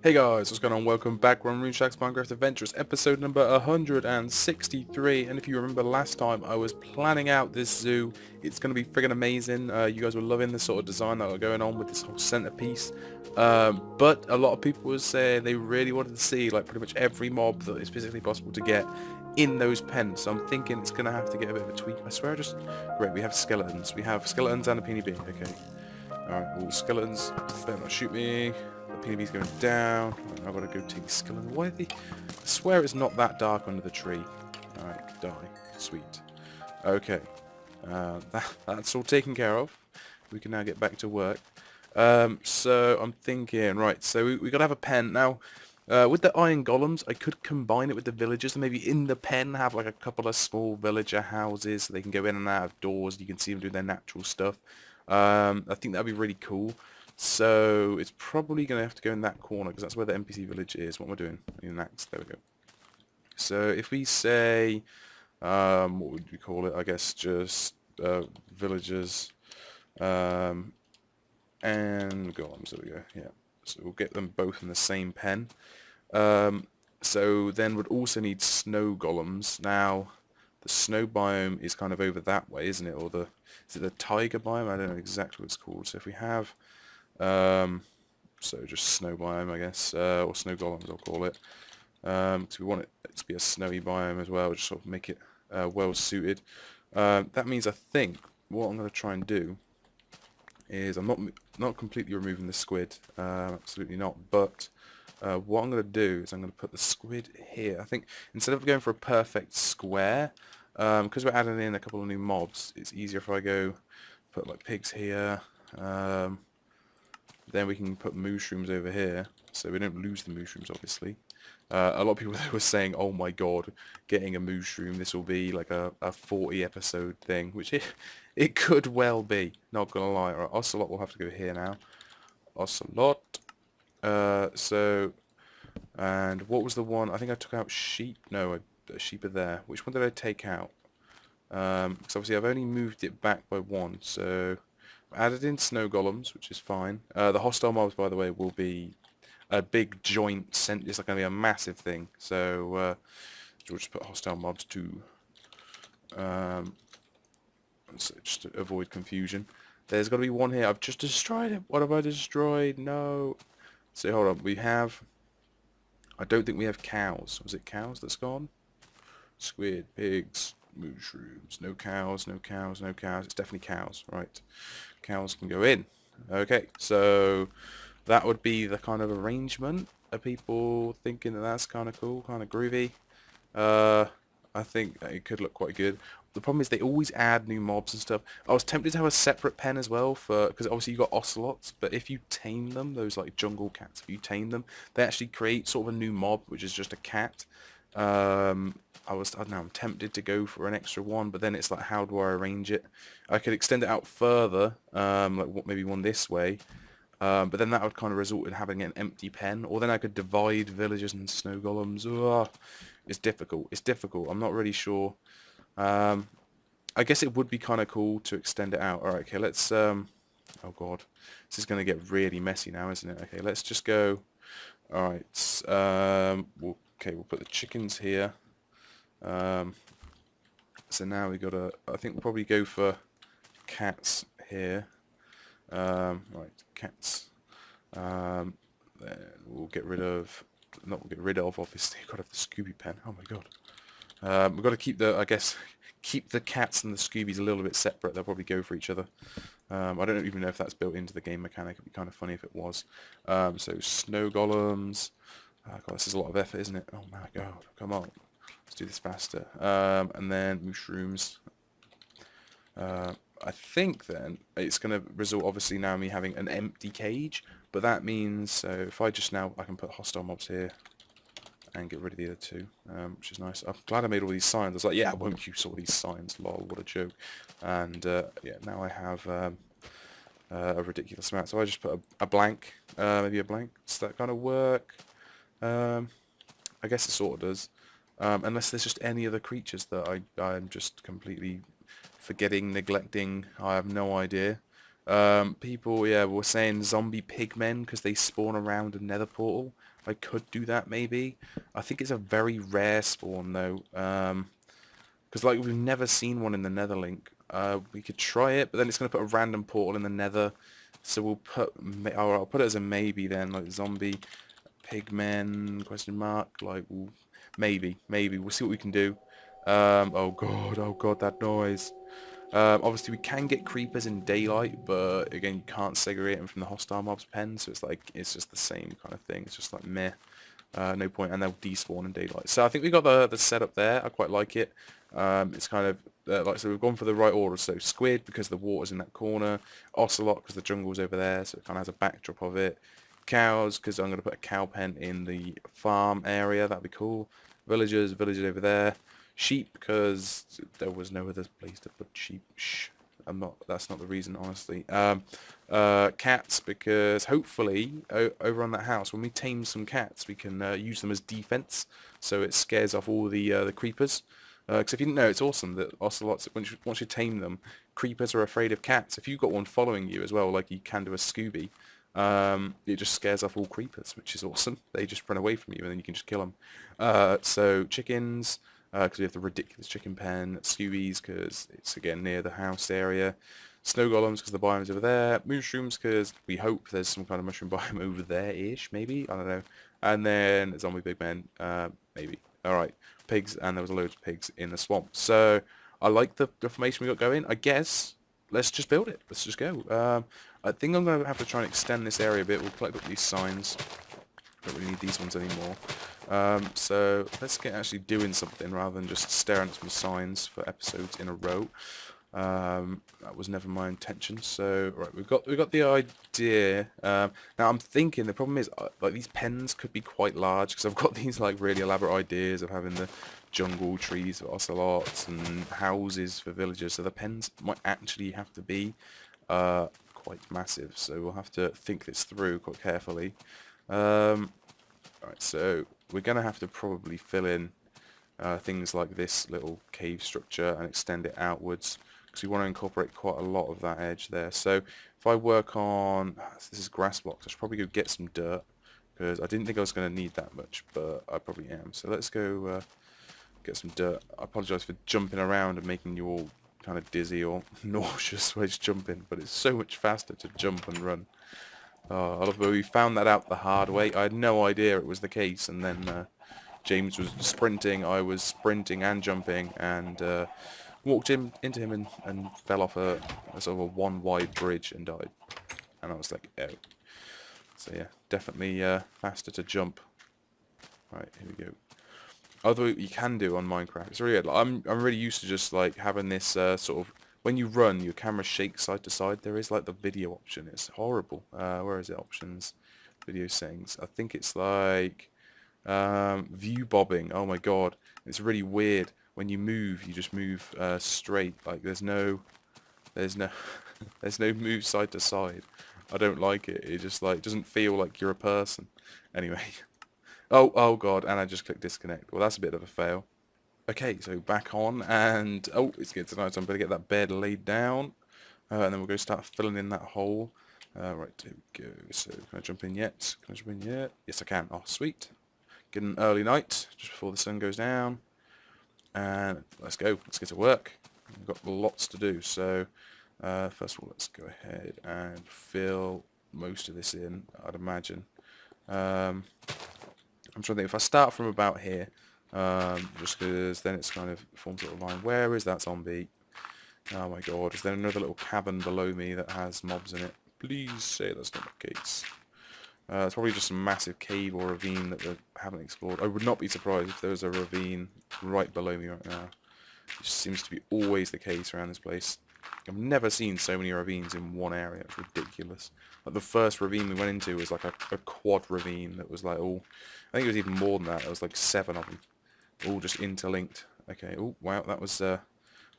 Hey guys, what's going on? Welcome back. We're on RunesharkMinecraft Adventures, episode number 163. And if you remember last time, I was planning out this zoo. It's going to be friggin' amazing. You guys were loving the sort of design that was going on with this whole centerpiece. But a lot of people were saying they really wanted to see like pretty much every mob that is physically possible to get in those pens. So I'm thinking it's going to have to get a bit of a tweak. I swear I just... Great, we have skeletons. We have skeletons and a peony bee. Okay. Alright, all skeletons. Better not shoot me. The PNB's going down. I've got to go take the skeleton. Why the... I swear it's not that dark under the tree. Alright, die. Sweet. Okay. That's all taken care of. We can now get back to work. So I'm thinking, right, so we got to have a pen. Now, with the iron golems, I could combine it with the villagers and maybe in the pen have like a couple of small villager houses so they can go in and out of doors. You can see them do their natural stuff. I think that'd be really cool. So it's probably going to have to go in that corner because that's where the NPC village is. What am I doing? I need an axe. There we go. So if we say, what would we call it? I guess just villagers and golems. There we go. Yeah. So we'll get them both in the same pen. So then we'd also need snow golems. Now, the snow biome is kind of over that way, isn't it? Or is it the tiger biome? I don't know exactly what it's called. So if we have, so just snow biome, I guess, or snow golems, I'll call it. So we want it to be a snowy biome as well, just sort of make it well suited. That means I think what I'm going to try and do is I'm not completely removing the squid, absolutely not, but what I'm going to do is I'm going to put the squid here. I think instead of going for a perfect square, because we're adding in a couple of new mobs, it's easier if I go put like pigs here, then we can put mushrooms over here, so we don't lose the mushrooms obviously. A lot of people were saying, oh my god, getting a mushroom, this will be like a 40 episode thing, which it could well be, not gonna lie. Alright, Ocelot will have to go here now. Ocelot. And what was the one? I think I took out sheep. No, sheep are there. Which one did I take out? Because obviously I've only moved it back by one, so I added in snow golems, which is fine. The hostile mobs, by the way, will be a big joint. It's going to be a massive thing. So we'll just put hostile mobs to so just to avoid confusion. There's got to be one here. I've just destroyed it. What have I destroyed? No. So hold on. We have. I don't think we have cows. Was it cows that's gone? Squid, pigs, mushrooms. No cows, no cows, no cows. It's definitely cows, right? Cows can go in. Okay, so that would be the kind of arrangement. Are people thinking that that's kind of cool, kind of groovy? I think it could look quite good. The problem is they always add new mobs and stuff. I was tempted to have a separate pen as well for because obviously you got ocelots, but if you tame them, those like jungle cats, if you tame them, they actually create sort of a new mob, which is just a cat. I don't know, I'm tempted to go for an extra one, but then it's like, how do I arrange it? I could extend it out further, like maybe one this way, but then that would kind of result in having an empty pen, or then I could divide villagers and snow golems. Ugh, it's difficult. It's difficult. I'm not really sure. I guess it would be kind of cool to extend it out. Alright, okay, let's, oh god, this is going to get really messy now, isn't it? Okay, let's just go, alright, we'll put the chickens here. So now we got to, I think we'll probably go for cats here. Right, cats. Then we'll get rid of, obviously, got to have the Scooby pen. Oh my god. We've got to keep the, I guess, keep the cats and the Scoobies a little bit separate. They'll probably go for each other. I don't even know if that's built into the game mechanic. It'd be kind of funny if it was. So snow golems. God, this is a lot of effort, isn't it? Oh my god, come on. Let's do this faster. And then mushrooms. I think then it's going to result obviously now me having an empty cage, but that means so if I just now I can put hostile mobs here and get rid of the other two, which is nice. I'm glad I made all these signs. I was like, yeah, I won't use all these signs. Lol, what a joke. And yeah, now I have a ridiculous amount. So I just put a blank, maybe a blank. Does that kind of work? I guess it sort of does. Unless there's just any other creatures that I'm just completely forgetting, neglecting. I have no idea. People, yeah, were saying zombie pigmen because they spawn around a nether portal. I could do that maybe. I think it's a very rare spawn though. Because like we've never seen one in the Netherlink. We could try it, but then it's going to put a random portal in the Nether. So we'll put, oh, I'll put it as a maybe then, like zombie pigmen question mark. Like maybe we'll see what we can do. Oh god, that noise. Obviously we can get creepers in daylight, but again you can't segregate them from the hostile mob's pen, so it's like it's just the same kind of thing. It's just like meh. No point, and they'll despawn in daylight. So I think we got the setup there. I quite like it. It's kind of like, so we've gone for the right order. So squid because the water's in that corner, ocelot because the jungle's over there, so it kind of has a backdrop of it. Cows because I'm going to put a cow pen in the farm area. That'd be cool. Villagers over there. Sheep because there was no other place to put sheep. Shh. That's not the reason, honestly. Cats because hopefully over on that house, when we tame some cats, we can use them as defense, so it scares off all the creepers. Because if you didn't know, it's awesome that ocelots, once you tame them, creepers are afraid of cats. If you've got one following you as well, like you can do a Scooby, it just scares off all creepers, which is awesome. They just run away from you, and then you can just kill them. So chickens. Because we have the ridiculous chicken pen, Scoobies because it's again near the house area, snow golems because the biome's over there, mushrooms because we hope there's some kind of mushroom biome over there-ish, maybe, I don't know, and then zombie big men, maybe. Alright, pigs, and there was loads of pigs in the swamp. So I like the formation we got going. I guess let's just build it. Let's just go. I think I'm going to have to try and extend this area a bit. We'll collect up these signs. Don't really need these ones anymore. So let's get actually doing something rather than just staring at some signs for episodes in a row. That was never my intention. So right, we've got the idea. Now I'm thinking the problem is like these pens could be quite large because I've got these like really elaborate ideas of having the jungle trees for ocelots and houses for villagers. So the pens might actually have to be quite massive. So we'll have to think this through quite carefully. Alright, so we're going to have to probably fill in things like this little cave structure and extend it outwards because we want to incorporate quite a lot of that edge there. So if I work on, this is grass blocks, I should probably go get some dirt because I didn't think I was going to need that much, but I probably am. So let's go get some dirt. I apologise for jumping around and making you all kind of dizzy or nauseous while jumping, but it's so much faster to jump and run. I love where we found that out the hard way. I had no idea it was the case, and then James was sprinting, I was sprinting and jumping, and walked into him and fell off a sort of a one-wide bridge and died. And I was like, oh. So yeah, definitely faster to jump. Right, here we go. Although you can do on Minecraft, it's really good. Like, I'm really used to just like having this sort of, when you run, your camera shakes side to side. There is like the video option. It's horrible. Where is it? Options, video settings. I think it's like view bobbing. Oh my god, it's really weird. When you move, you just move straight. Like there's no there's no move side to side. I don't like it. It just like doesn't feel like you're a person. Anyway. Oh god, and I just clicked disconnect. Well, that's a bit of a fail. Okay, so back on, and oh, it's getting tonight, so I'm going to get that bed laid down, and then we'll go start filling in that hole. Right, here we go. So, can I jump in yet? Can I jump in yet? Yes, I can. Oh, sweet. Get an early night, just before the sun goes down, and let's go. Let's get to work. We've got lots to do, so first of all, let's go ahead and fill most of this in, I'd imagine. I'm trying to think, if I start from about here, just because then it's kind of forms a little line. Where is that zombie? Oh my god, is there another little cabin below me that has mobs in it? Please say that's not the case. It's probably just a massive cave or ravine that we haven't explored. I would not be surprised if there was a ravine right below me right now. It just seems to be always the case around this place. I've never seen so many ravines in one area. It's ridiculous. Like the first ravine we went into was like a quad ravine that was like all, I think it was even more than that. There was like 7 of them, all just interlinked. Okay. Oh wow, that was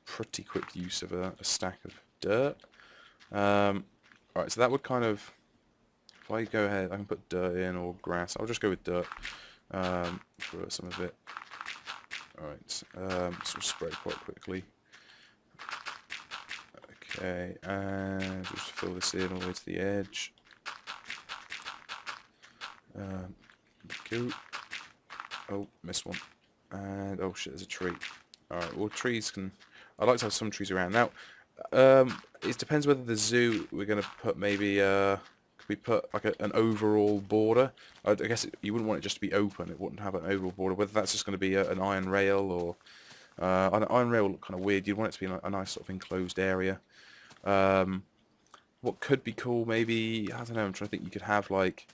pretty quick use of a stack of dirt. Alright, so that would kind of, if I go ahead, I can put dirt in or grass. I'll just go with dirt for some of it. Alright, so we'll spread quite quickly. Okay, and just fill this in all the way to the edge. Go. Oh, missed one. And oh shit, there's a tree. Alright, well trees can... I'd like to have some trees around. Now, it depends whether the zoo we're going to put maybe... could we put like an overall border? I guess you wouldn't want it just to be open. It wouldn't have an overall border. Whether that's just going to be an iron rail or... an iron rail would look kind of weird. You'd want it to be like a nice sort of enclosed area. What could be cool, maybe, I don't know, I'm trying to think, you could have like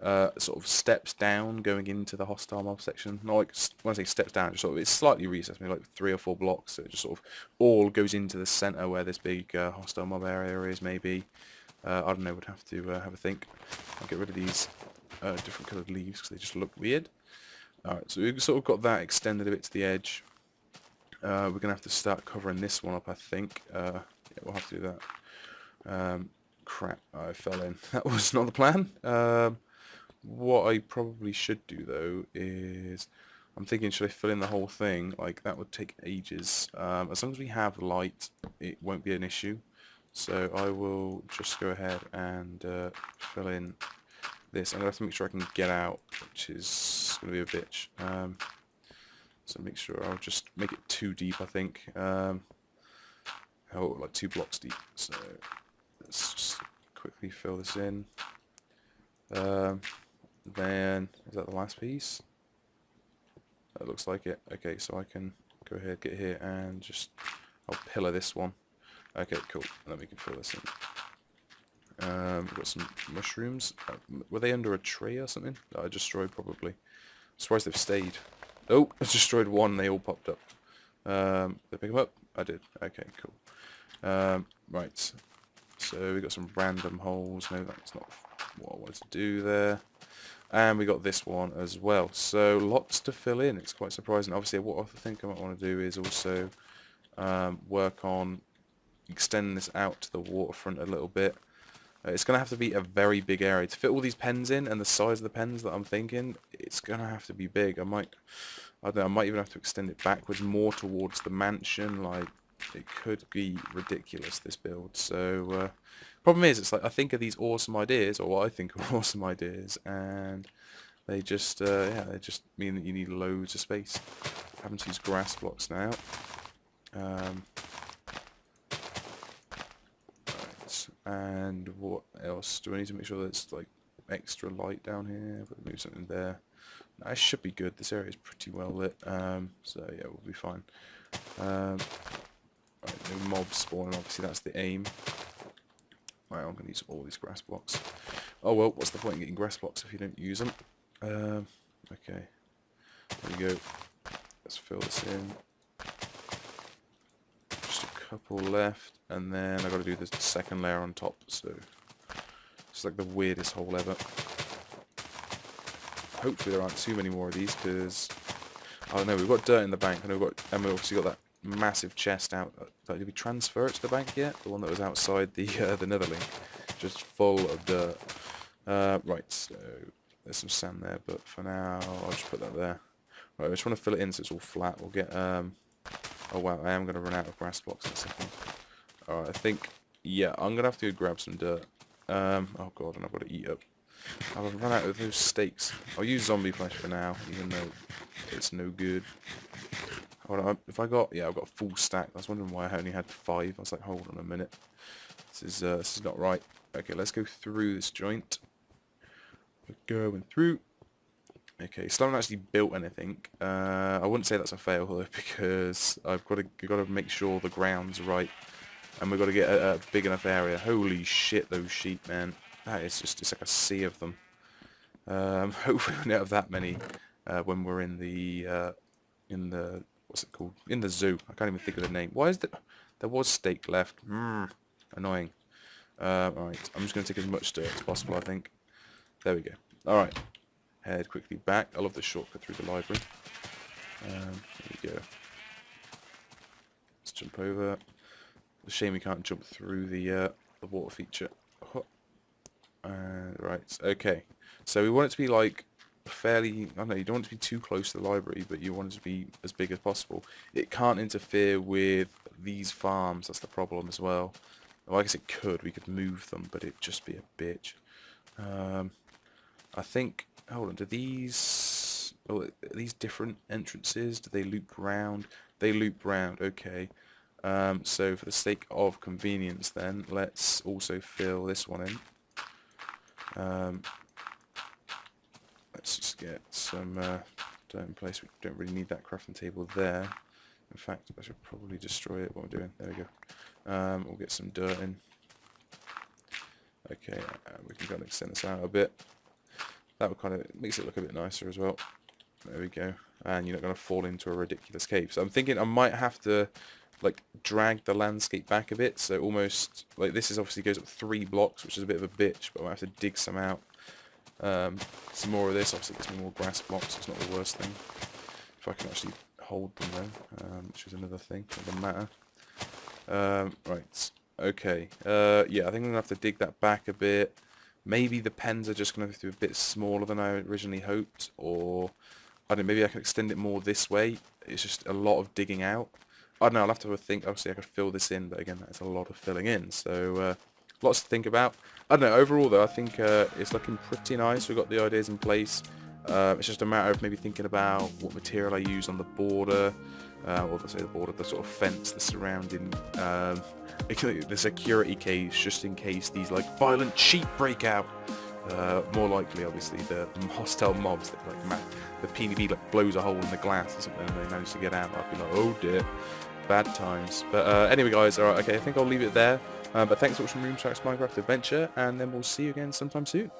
sort of steps down going into the hostile mob section. Not like, when I say steps down, just sort of, it's slightly recessed, maybe like 3 or 4 blocks, so it just sort of all goes into the centre where this big hostile mob area is, maybe. I don't know, would have to have a think. I'll get rid of these different coloured leaves because they just look weird. Alright, so we've sort of got that extended a bit to the edge. We're going to have to start covering this one up, I think. Yeah, we'll have to do that. Crap, I fell in. That was not the plan. What I probably should do, though, is... I'm thinking, should I fill in the whole thing? Like, that would take ages. As long as we have light, it won't be an issue. So I will just go ahead and fill in this. I'm going to have to make sure I can get out, which is going to be a bitch. So make sure I'll just make it 2 deep, I think. Oh, like 2 blocks deep. So let's just quickly fill this in. Then, is that the last piece? That looks like it. Okay, so I can go ahead, get here, and just, I'll pillar this one. Okay, cool. And then we can fill this in. We've got some mushrooms. Were they under a tree or something that I destroyed, probably? I'm surprised they've stayed. Oh, I destroyed one, they all popped up. Did I pick them up? I did. Okay, cool. Right. So we got some random holes. No, that's not what I wanted to do there. And we got this one as well. So lots to fill in. It's quite surprising. Obviously, what I think I might want to do is also work on extending this out to the waterfront a little bit. It's going to have to be a very big area. To fit all these pens in and the size of the pens that I'm thinking, it's going to have to be big. I don't know, I might even have to extend it backwards more towards the mansion. Like, it could be ridiculous, this build. So, problem is, it's like, I think of these awesome ideas, or what I think are awesome ideas, and they just, yeah, they just mean that you need loads of space. Having to use grass blocks now. And what else? Do I need to make sure that it's like extra light down here? But move something there. That should be good. This area is pretty well lit. So yeah, we'll be fine. Right, no mobs spawning. Obviously, that's the aim. Right, I'm gonna use all these grass blocks. Oh well, what's the point in getting grass blocks if you don't use them? Okay. There we go. Let's fill this in. Couple left, and then I've got to do the second layer on top, so it's like the weirdest hole ever. Hopefully there aren't too many more of these, because I don't know, we've got dirt in the bank, and we've obviously got that massive chest out. Did we transfer it to the bank yet? The one that was outside the netherlink, just full of dirt. Right, so there's some sand there, but for now I'll just put that there. Right, I just want to fill it in so it's all flat. We'll get oh wow, I am going to run out of grass blocks in a second. Alright, I think, yeah, I'm going to have to go grab some dirt. Oh god, and I've got to eat up. I've run out of those steaks. I'll use zombie flesh for now, even though it's no good. Hold on, if I got, yeah, I've got a full stack. I was wondering why I only had 5. I was like, hold on a minute. This is not right. Okay, let's go through this joint. We're going through. Okay, still haven't actually built anything. I wouldn't say that's a fail though, because I've got to make sure the ground's right, and we've got to get a big enough area. Holy shit, those sheep, man! That is just, it's like a sea of them. Hopefully we don't have that many when we're in the what's it called? In the zoo. I can't even think of the name. Why is there was steak left? Annoying. Alright, I'm just going to take as much dirt as possible, I think. There we go. Alright. Head quickly back. I love the shortcut through the library. There we go. Let's jump over. It's a shame we can't jump through the water feature. Right, okay. So we want it to be like fairly, I don't know, you don't want it to be too close to the library, but you want it to be as big as possible. It can't interfere with these farms, that's the problem as well. Well, I guess it could. We could move them, but it'd just be a bitch. I think... Hold on, do these... Oh, are these different entrances? Do they loop round? They loop round, okay. So for the sake of convenience then, let's also fill this one in. Let's just get some dirt in place. We don't really need that crafting table there. In fact, I should probably destroy it. What I'm doing. There we go. We'll get some dirt in. Okay, we can kind of extend this out a bit. That would kind of makes it look a bit nicer as well. There we go. And you're not going to fall into a ridiculous cave. So I'm thinking I might have to like drag the landscape back a bit. So almost like this is obviously goes up 3 blocks, which is a bit of a bitch, but I might have to dig some out. Some more of this. Obviously gets me more grass blocks. It's not the worst thing. If I can actually hold them then, which is another thing. Doesn't matter. Right. Okay. Yeah, I think I'm gonna have to dig that back a bit. Maybe the pens are just going to be a bit smaller than I originally hoped, or I don't know, maybe I can extend it more this way. It's just a lot of digging out. I don't know, I'll have to have a think. Obviously I could fill this in, but again, that's a lot of filling in, so lots to think about. I don't know, overall though, I think it's looking pretty nice. We've got the ideas in place. It's just a matter of maybe thinking about what material I use on the border, or let's say the border, the sort of fence, the surrounding, the security cage, just in case these like violent sheep break out. More likely, obviously, the hostile mobs that like the PvP like blows a hole in the glass or something, and they manage to get out. I'd be like, oh dear, bad times. But anyway, guys, all right, okay, I think I'll leave it there. But thanks for watching RuneSharks Minecraft Adventure, and then we'll see you again sometime soon.